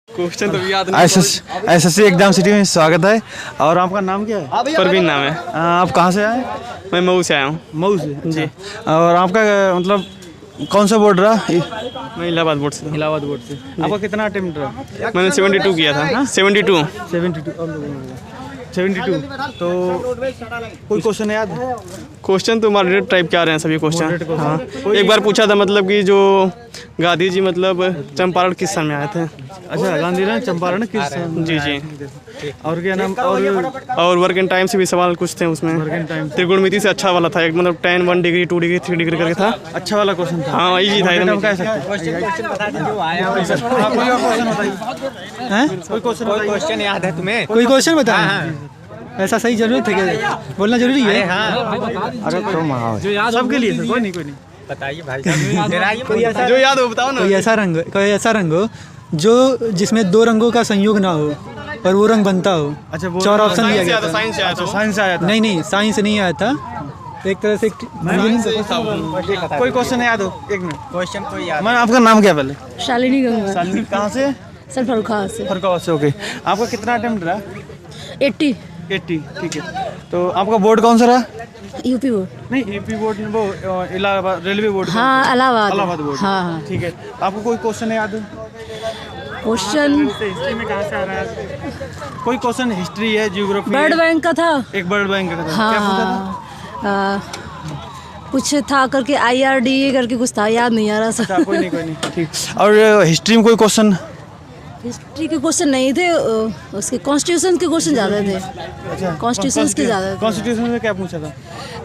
Question तो याद नहीं। एसएससी एग्जाम सिटी में स्वागत है। और आपका नाम क्या है? परवीन नाम है। आप कहाँ से आए? मैं मऊ से आया हूँ। मऊ से जी। और आपका मतलब कौन सा बोर्ड रहा? मैं इलाहाबाद बोर्ड से। इलाहाबाद बोर्ड से। आपका कितना अटेम्प्ट रहा? मैंने 72 किया था। 72। 72। तो कोई क्वेश्चन याद है? क्वेश्चन तो मॉडरेट टाइप के आ रहे हैं सभी क्वेश्चन। Moderate question। हाँ, एक बार पूछा था मतलब कि जो गांधी जी मतलब चंपारण किस सन में आए थे। अच्छा, गांधी ने चंपारण किस सन? जी जी। और क्या नाम? और वर्क एंड टाइम से भी सवाल कुछ थे उसमें। Work and time। त्रिकोणमिति से अच्छा वाला था, एक मतलब 10 1 डिग्री 2 डिग्री 3 डिग्री करके था। अच्छा वाला क्वेश्चन था। हाँ इजी था एकदम। कह सकते हैं। कोई क्वेश्चन याद है तुम्हें? कोई क्वेश्चन बता। ऐसा सही जरूरी थे क्या? बोलना जरूरी है। अरे तो सबके लिए कोई नहीं बताइए भाई साहब। जो याद हो बताओ ना। कोई ऐसा रंग हो जो जिसमें दो रंगों का संयोग ना हो और वो रंग बनता हो। अच्छा, वो 4 ऑप्शन दिया गया था। साइंस से आया था। साइंस से आया था। नहीं साइंस नहीं आया था। एक तरह से कोई क्वेश्चन याद हो? एक मिनट। क्वेश्चन कोई याद? मैम आपका नाम क्या पहले? शालिनी गंगा। शालिनी कहाँ से? सर फरुखा से। फरकावा से। ओके। आपका कितना अटेम्प्ट रहा? 80। 80। ठीक है। तो आपका बोर्ड कौन सा रहा? UP board. नहीं, यूपी बोर्ड वो इलाहाबाद रेलवे बोर्ड। हाँ इलाहाबाद। इलाहाबाद बोर्ड। हाँ। ठीक है। आपको कोई क्वेश्चन याद है? क्वेश्चन हिस्ट्री में कहाँ से आ रहा है? कोई क्वेश्चन हिस्ट्री है, ज्योग्राफी? वर्ल्ड बैंक का था। एक वर्ल्ड बैंक का था। क्या पूछा था? हाँ कुछ था करके IRDA करके कुछ था, याद नहीं आ रहा अच्छा, सर। कोई नहीं। ठीक। और हिस्ट्री में कोई क्वेश्चन? हिस्ट्री के क्वेश्चन नहीं थे, उसके कॉन्स्टिट्यूशन के क्वेश्चन ज़्यादा थे। अच्छा, कॉन्स्टिट्यूशन के ज़्यादा थे। कॉन्स्टिट्यूशन में क्या पूछा था?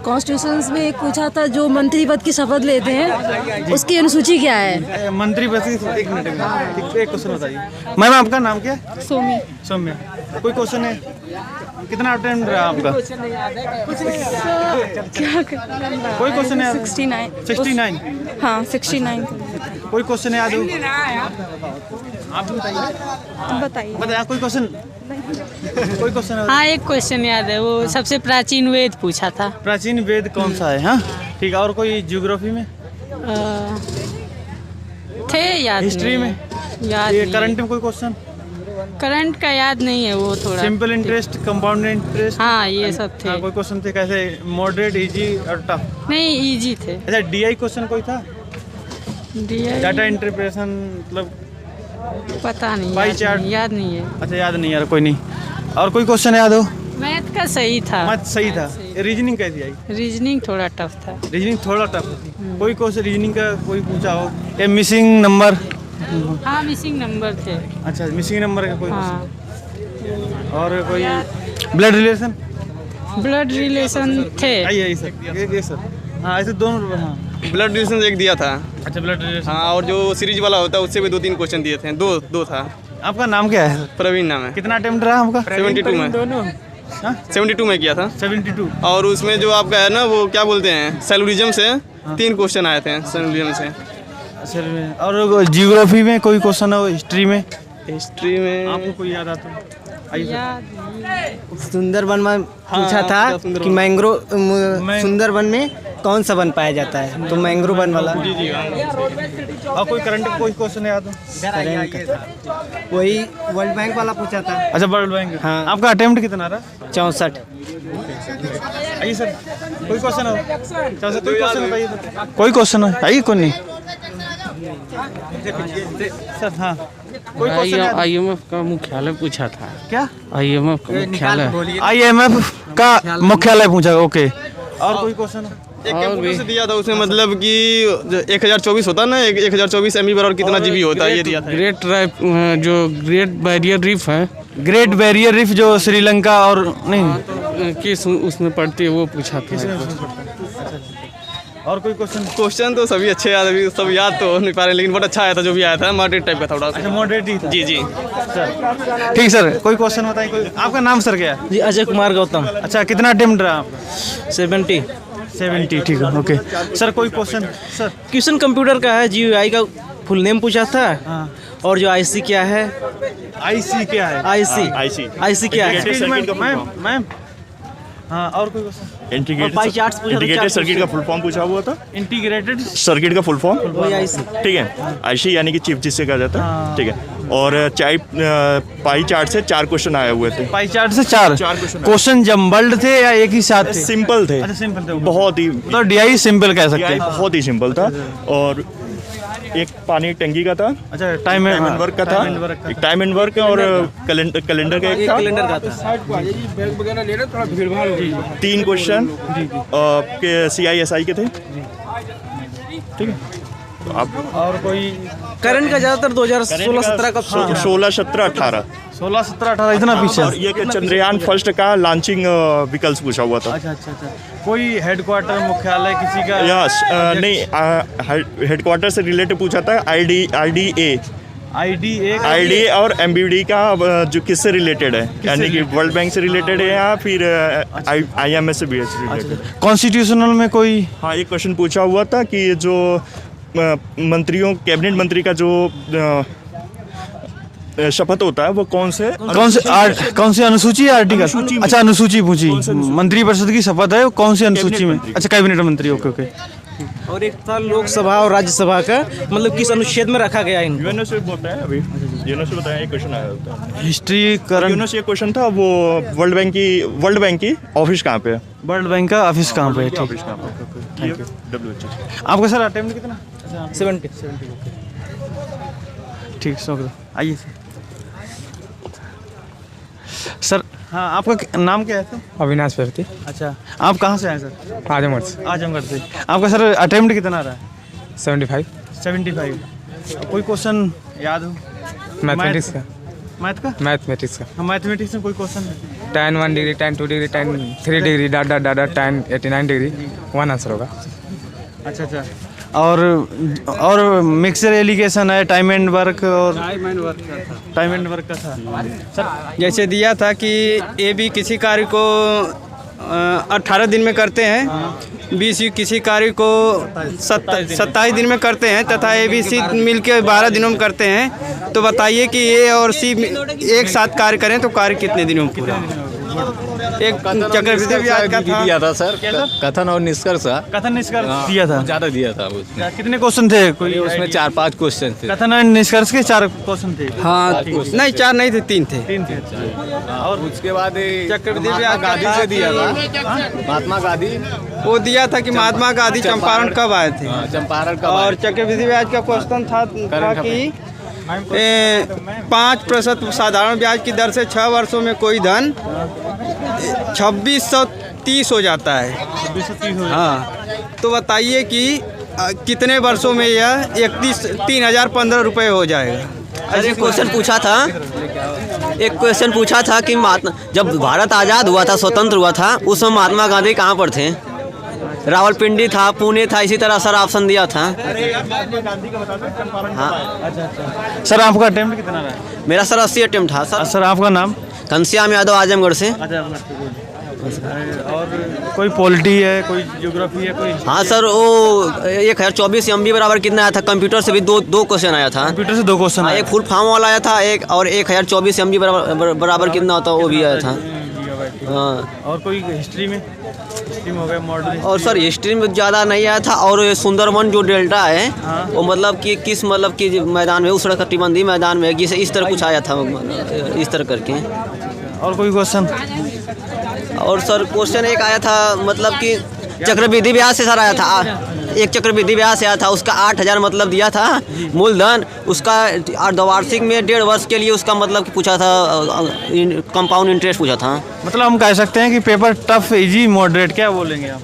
कॉन्स्टिट्यूशन में एक पूछा था जो मंत्री पद की शपथ लेते हैं उसकी अनुसूची क्या है। मंत्री पद की। एक मिनट एक क्वेश्चन बताइए। मैम आपका नाम क्या है? सोमी। सौम्या। कोई क्वेश्चन है? कितना अटेम्प्ट रहा आपका? क्या कोई क्वेश्चन है? 69। हाँ 69। कोई क्वेश्चन याद हो? आप बताइए। बताया कोई क्वेश्चन? कोई क्वेश्चन है? हाँ एक क्वेश्चन याद है, वो सबसे प्राचीन वेद पूछा था। प्राचीन वेद कौन सा है? हाँ ठीक है। और कोई ज्योग्राफी में? थे याद हिस्ट्री में? याद ये नहीं। करंट में कोई क्वेश्चन? करंट का याद नहीं है, वो थोड़ा सिंपल इंटरेस्ट, कंपाउंड इंटरेस्ट? हाँ ये सब थे। हाँ, कोई क्वेश्चन थे कैसे? मॉडरेट, इजी और टफ? नहीं इजी थे। अच्छा, DI क्वेश्चन कोई था? डाटा इंटरप्रेशन मतलब? पता नहीं, Pie याद chart? नहीं, याद नहीं है। अच्छा याद नहीं यार, कोई नहीं। और कोई क्वेश्चन याद हो? मैथ का सही था। मत सही था। रीजनिंग कैसी आई? रीजनिंग थोड़ा टफ था। रीजनिंग थोड़ा टफ है। कोई क्वेश्चन रीजनिंग का कोई पूछा हो? या मिसिंग नंबर? हाँ मिसिंग नंबर थे। अच्छा, मिसिंग नंबर का कोई हाँ question? और कोई ब्लड रिलेशन? ब्लड रिलेशन थे। आइए सर, ये सर। हाँ ऐसे दोनों। हाँ ब्लड रिलेशन एक दिया था। अच्छा, ब्लड रिलेशन। हाँ, और जो सीरीज वाला होता है उससे भी 2-3 क्वेश्चन दिए थे। दो था। आपका नाम क्या है? प्रवीण नाम है। कितना अटेम्प्ट रहा आपका? 72 में। हाँ? 72 में किया था। 72। और उसमें जो आपका है ना वो क्या बोलते हैं, सेलुलिज्म से 3 क्वेश्चन आए थे। सेलुलिज्म से। अच्छा, और जियोग्राफी में कोई क्वेश्चन हो? हिस्ट्री में? हिस्ट्री में आपको कोई याद आता है? आइए सर। याद सुंदरवन में पूछा हाँ, था सुंदरवन। कि सुंदरवन में कौन सा वन पाया जाता है, तो मैंग्रोव वन वाला। जी जी। और कोई करंट कोई क्वेश्चन याद हो? वही वर्ल्ड बैंक वाला पूछा था। अच्छा, वर्ल्ड बैंक। हाँ। आपका अटेम्प्ट कितना रहा? 64। आइए सर, कोई क्वेश्चन हो? कोई क्वेश्चन बताइए सर। कोई क्वेश्चन हो? आइए, कोई नहीं सर। हाँ कोई क्वेश्चन याद? IMF का मुख्यालय पूछा था। क्या? IMF का मुख्यालय। IMF का मुख्यालय पूछा। ओके। और कोई क्वेश्चन? एक कंप्यूटर से दिया था उसमें मतलब कि 1024 होता है ना, 1024 MB पर और कितना GB होता है, ये दिया था। ग्रेट बैरियर रीफ है ग्रेट बैरियर रीफ जो श्रीलंका और नहीं किस उसमें पड़ती है, वो पूछा था। और कोई क्वेश्चन? क्वेश्चन तो सभी अच्छे याद, अभी सब याद तो नहीं पा रहे, लेकिन बहुत अच्छा आया था जो भी आया था। मॉडरेट टाइप का था थोड़ा सा। अच्छा, मॉडरेट ही था। जी जी। सर ठीक सर, कोई क्वेश्चन बताइए। कोई आपका नाम सर क्या है? जी अजय कुमार गौतम। अच्छा, कितना अटेम्प्ट रहा आपका? 70। 70। ठीक है। ओके सर, कोई क्वेश्चन सर? क्वेश्चन कंप्यूटर का है, GUI का फुल नेम पूछा था। हाँ। और जो IC क्या है? IC क्या है? IC क्या है? मैम हाँ, और कोई क्वेश्चन? इंटीग्रेटेड पाई चार्ट्स पूछा था। इंटीग्रेटेड सर्किट का फुल फॉर्म पूछा हुआ था। इंटीग्रेटेड सर्किट का फुल फॉर्म वही IC। ठीक है। IC यानी कि चिप जिससे कहा जाता है। ठीक है। और चाय पाई चार्ट से 4 क्वेश्चन आए हुए थे। पाई चार्ट से चार question क्वेश्चन जम्बल्ड थे या एक ही साथ थे? सिंपल थे। अच्छा सिंपल थे। बहुत ही तो डीआई सिंपल कह सकते हैं। बहुत ही सिंपल था। और एक पानी टंकी का था। अच्छा टाइम एंड वर्क का था। एक टाइम एंड वर्क और कैलेंडर का एक था। कैलेंडर का था। 3 क्वेश्चन आपके CISI के थे। ठीक है। तो आप और कोई करंट का ज़्यादातर 2016-17 का 16, 17, 18 16, 17, 18 इतना पीछे? और ये कि चंद्रयान फर्स्ट का लॉन्चिंग विकल्प पूछा हुआ था। अच्छा। कोई हेडक्वार्टर मुख्यालय किसी का? यस नहीं, हेडक्वार्टर से रिलेटेड पूछा था। IDA और MBD का जो किससे रिलेटेड है, यानी कि वर्ल्ड बैंक से रिलेटेड है या फिर IMS से भी रिलेटेड। कॉन्स्टिट्यूशनल में कोई? हाँ, एक क्वेश्चन पूछा हुआ था कि जो मंत्रियों कैबिनेट मंत्री का जो शपथ होता है वो कौन से अनुसूची या आर्टिकल? अच्छा अनुसूची पूछी। मंत्री परिषद की शपथ है, कौन सी अनुसूची में? अच्छा कैबिनेट मंत्री। ओके। और एक था लोकसभा और राज्यसभा का, मतलब किस अनुच्छेद में रखा गया इनको? यूएनओ से बताया अभी। यूएनओ से बताया, एक क्वेश्चन आया था। History current. यूएनओ से एक क्वेश्चन था, वो वर्ल्ड बैंक की ऑफिस कहाँ पे है? वर्ल्ड बैंक का ऑफिस कहाँ पे है? ठीक। ऑफिस कहाँ पे? Thank you. WHO। आपका सर अटेम्प्ट कितना? 70। ठीक, सो आइए सर। हाँ, आपका नाम क्या है सर? अविनाश प्रवृत्ति। अच्छा, आप कहाँ से आए सर? आजमगढ़ से। आजमगढ़ से। आपका सर अटेम्प्ट कितना रहा है? 75। कोई क्वेश्चन याद हो? मैथमेटिक्स का। मैथ का? मैथमेटिक्स का। मैथमेटिक्स में कोई question? tan 1 degree, tan 2 degree, tan 3 degree, dot tan 89 degree, 1 answer होगा। अच्छा। और मिक्सर एलिगेशन है, टाइम एंड वर्क और टाइम एंड वर्क का था सर। जैसे दिया था कि AB किसी कार्य को 18 दिन में करते हैं, BC किसी कार्य को 27 दिन में करते हैं तथा ABC मिलकर 12 दिनों में करते हैं। तो बताइए कि A और C एक साथ कार्य करें तो कार्य कितने दिनों में पूरा? एक चक्रवृद्धि ब्याज का दिया था सर, कथन और निष्कर्ष दिया था। ज़्यादा दिया था उसमें। कितने क्वेश्चन थे? कोई उसमें 4-5 क्वेश्चन थे। कथन और निष्कर्ष के 4 क्वेश्चन थे। हाँ, नहीं 4 नहीं थे, 3 थे। और उसके बाद चक्रवृद्धि ब्याज गांधी से दिया था। महात्मा गांधी वो दिया था कि महात्मा गांधी चंपारण कब आए थे। चंपारण कब? और चक्रवृद्धि ब्याज का क्वेश्चन था कि 5% साधारण ब्याज की दर से 6 वर्षों में कोई धन 2630 हो जाता है। 2630। हाँ, तो बताइए कि कितने वर्षों में यह 3015 रुपये हो जाएगा? एक क्वेश्चन पूछा था कि जब भारत आज़ाद हुआ था, स्वतंत्र हुआ था, उस समय महात्मा गांधी कहाँ पर थे? रावलपिंडी था, पुणे था, इसी तरह सर ऑप्शन दिया था। हाँ। सर आपका अटेम्प्ट कितना रहा? मेरा सर 80 अटेम्प्ट था सर। सर आपका नाम? घनश्याम यादव, आजमगढ़ से। और कोई पॉलिटी है, कोई ज्योग्राफी है, कोई? हाँ सर, वो 1024 MB बराबर कितना आया था? कंप्यूटर से भी दो क्वेश्चन आया था। कंप्यूटर से 2 क्वेश्चन? एक फुल फॉर्म वाला आया था, एक और 1024 MB बराबर कितना होता वो भी आया था। हाँ। और कोई हिस्ट्री में हो गया, मॉडर्न? और सर हिस्ट्री में ज़्यादा नहीं आया था। और सुंदरवन जो डेल्टा है, वो मतलब कि किस मतलब कि मैदान में, उष्णकटिबंधीय मैदान में, इस तरह कुछ आया था, इस तरह करके। और कोई क्वेश्चन? और सर क्वेश्चन एक आया था, मतलब कि चक्रवृद्धि ब्याज से सर आया था। एक चक्रवृद्धि ब्याज से आया था, उसका 8000 मतलब दिया था मूलधन, उसका अर्धवार्षिक में 1.5 वर्ष के लिए उसका मतलब पूछा था, कंपाउंड इंटरेस्ट पूछा था। मतलब हम कह सकते हैं कि पेपर टफ, इजी, मॉडरेट, क्या बोलेंगे आप?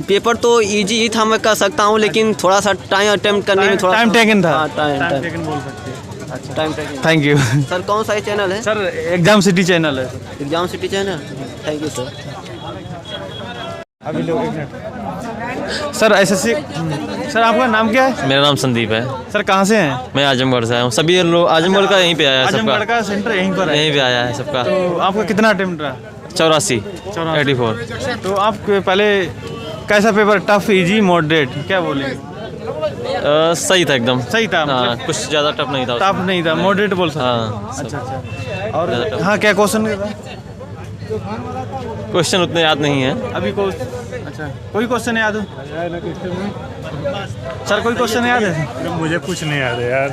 पेपर तो इजी ही था मैं कह सकता हूँ, लेकिन थोड़ा सा टाइम अटेम्प्ट करने में थोड़ा टाइम टेकन था। टाइम टेकन बोल सकते हैं। अच्छा, time taken. Thank you sir. कौन सा चैनल है सर? एग्जाम सिटी चैनल है। Exam city channel. Thank you sir. अभी लोग सर SSC। सर आपका नाम क्या है? मेरा नाम संदीप है। सर कहाँ से हैं? मैं आजमगढ़ से आया हूँ। सभी लोग आजमगढ़ का यहीं पे आया है। आजमगढ़ का सेंटर यहीं पर है? यहीं पे आया है सबका। तो आपका कितना अटेम्प्ट रहा? 84। तो आप पहले कैसा पेपर? टफ, इजी, मॉडरेट, क्या बोलेंगे? सही था, एकदम सही था। हाँ, कुछ ज़्यादा टफ नहीं था। टफ नहीं था, मॉडरेट बोल सकते। हाँ। अच्छा। और हाँ, क्या क्वेश्चन था? क्वेश्चन उतने याद नहीं है। अभी को अच्छा कोई क्वेश्चन याद हो सर? कोई क्वेश्चन याद है? मुझे कुछ नहीं याद है यार।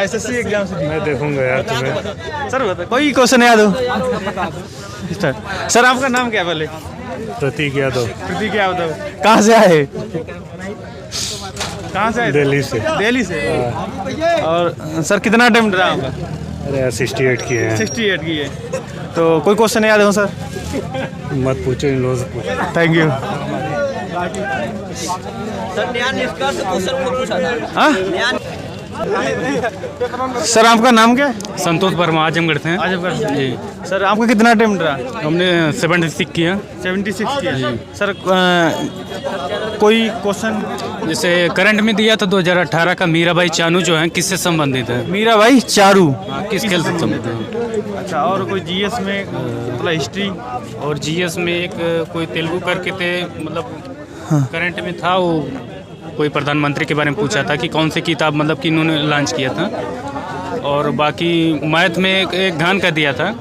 एसएससी एग्जाम से मैं देखूंगा यार तुम्हें। सर बता कोई क्वेश्चन याद हो? सर आपका नाम क्या है पहले? प्रतीक यादव। प्रतीक यादव। कहाँ से आए? कहाँ से आए? दिल्ली से। दिल्ली से। और सर कितना अटेम्प्ट रहा आपका? अरे 68 किए हैं। 68 की है। तो कोई क्वेश्चन याद हो सर? मत पूछो, इन लोगों से पूछो। Thank you. सर न्याय निष्कर्ष क्वेश्चन को पूछा था। हाँ सर आपका नाम क्या है? संतोष वर्मा, आजमगढ़ से हैं। आजमगढ़ से जी। सर आपका कितना अटेम्प्ट रहा? हमने 76 किया। 76 किया। सर कोई क्वेश्चन? जैसे करंट में दिया था 2018 का मीराबाई चानू जो है किससे संबंधित है? मीराबाई चारू किस खेल से संबंधित है? अच्छा और कोई जीएस में मतलब हिस्ट्री? और जीएस में एक कोई तेलुगु करके थे, मतलब करंट में था वो, कोई प्रधानमंत्री के बारे में पूछा था कि कौन सी किताब मतलब कि इन्होंने लॉन्च किया था। और बाकी मैथ में एक घन का दिया था,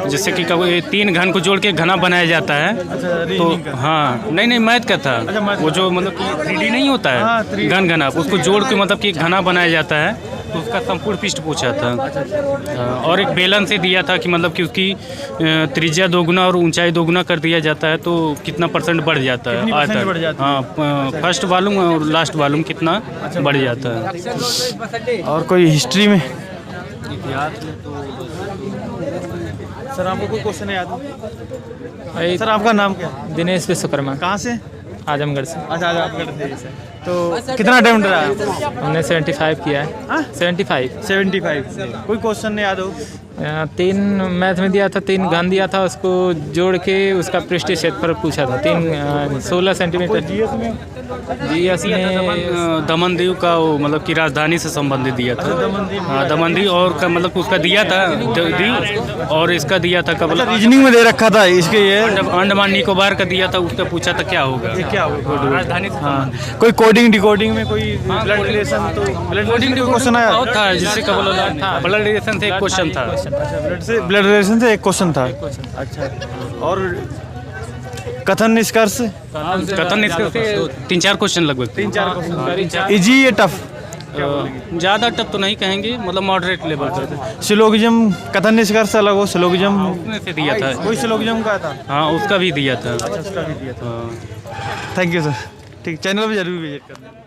जिससे कि 3 घन को जोड़ के घना बनाया जाता है। तो हाँ नहीं मैथ का था। वो जो मतलब कि 3D नहीं होता है घन घना, उसको जोड़ के मतलब कि घना बनाया जाता है, तो उसका संपूर्ण पृष्ठ पूछा था। और एक बेलन से दिया था कि मतलब कि उसकी त्रिज्या दोगुना और ऊंचाई दोगुना कर दिया जाता है तो कितना % बढ़ जाता है आयतन। हाँ फर्स्ट वॉल्यूम और लास्ट वॉल्यूम कितना बढ़ जाता है। और कोई हिस्ट्री में? इतिहास में तो सर आपको कोई क्वेश्चन याद हो? सर आपका नाम क्या है? दिनेश विश्वकर्मा, कहाँ से? आजमगढ़ से। अच्छा आजमगढ़ से। तो कितना अटेम्प्ट रहा? हमने 75 किया है। हाँ? 75 कोई क्वेश्चन नहीं याद हो? 3 मैथ में दिया था, 3 घन दिया था, उसको जोड़ के उसका पृष्ठीय क्षेत्रफल पूछा था। 16 सेंटीमीटर। जीएस में दमन दीव का वो मतलब कि राजधानी से संबंधित दिया था। हाँ दमन दीव और का मतलब उसका दिया था दीव, और इसका दिया था कब रीजनिंग में दे रखा था इसके ये अंडमान निकोबार का दिया था, उसका पूछा था क्या होगा। क्या होगा राजधानी से हाँ कोई कोडिंग डिकोडिंग में कोई ब्लड रिलेशन? तो ब्लड कोडिंग क्वेश्चन आया बहुत था, जिससे ब्लड रिलेशन से एक क्वेश्चन था। ब्लड रिलेशन से एक क्वेश्चन था। अच्छा और कथन निष्कर्ष? कथन निष्कर्ष से 3-4 क्वेश्चन लगभग। 3-4 क्वेश्चन। इजी या टफ? ज़्यादा टफ तो नहीं कहेंगे, मतलब मॉडरेट लेवल पर। सिलोगिज्म कथन निष्कर्ष अलग हो? सिलोगिज्म उसमें से दिया था। कोई सिलोगिज्म का था? हाँ उसका भी दिया था। अच्छा उसका भी दिया था। Thank you sir. ठीक चैनल पर जरूर विजिट करना।